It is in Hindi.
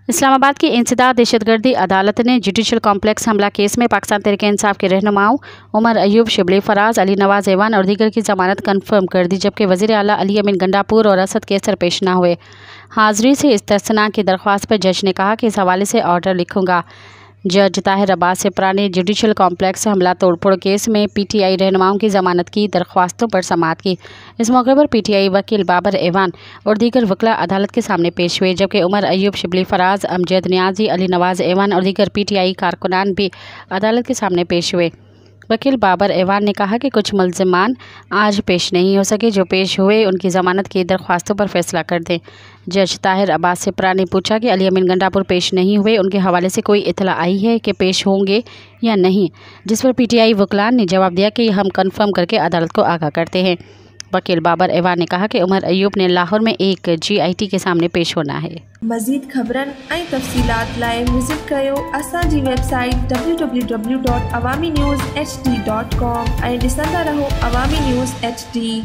इस्लामाबाद की इंसदाद दहशतगर्दी अदालत ने जुडिशल कॉम्प्लेक्स हमला केस में पाकिस्तान तहरीक-ए-इंसाफ के रहनुमाओं उमर अयूब, शिबली फराज, अली नवाज ऐवान और दीगर की जमानत कन्फर्म कर दी, जबकि वज़ीर आला अली अमीन गंडापुर और असद कैसर पेश न हुए। हाज़री से इस्तेस्ना की दरख्वास्त पर जज ने कहा कि इस हवाले से ऑर्डर लिखूंगा। जज ताहिर अब्बास से पुराने जुडिशल कॉम्प्लेक्स हमला तोड़फोड़ केस में पीटीआई रहनुमाओं की जमानत की दरख्वास्तों पर समाअत की। इस मौके पर पीटीआई वकील बाबर ऐवान और दीगर वकला अदालत के सामने पेश हुए, जबकि उमर अयूब, शिबली फराज, अमजद नियाजी, अली नवाज ऐवान और दीगर पीटीआई कारकुनान भी अदालत के सामने पेश हुए। वकील बाबर ऐवान ने कहा कि कुछ मुल्ज़िमान आज पेश नहीं हो सके, जो पेश हुए उनकी ज़मानत की दरख्वास्तों पर फैसला कर दें। जज ताहिर अब्बास से पुरा ने पूछा कि अली अमीन गंडापुर पेश नहीं हुए, उनके हवाले से कोई इत्तला आई है कि पेश होंगे या नहीं, जिस पर पीटीआई वकलान ने जवाब दिया कि हम कन्फर्म करके अदालत को आगाह करते हैं। वकील बाबर ऐवान ने कहा कि उमर अयूब ने लाहौर में एक GIT के सामने पेश होना है। मज़ीद ख़बरन ऐं तफ़सीलात लाइ विज़िट कयो असांजी वेबसाइट www.awamiNewsHD.com ऐं ॾिसंदा रहो अवामी न्यूज़ HD।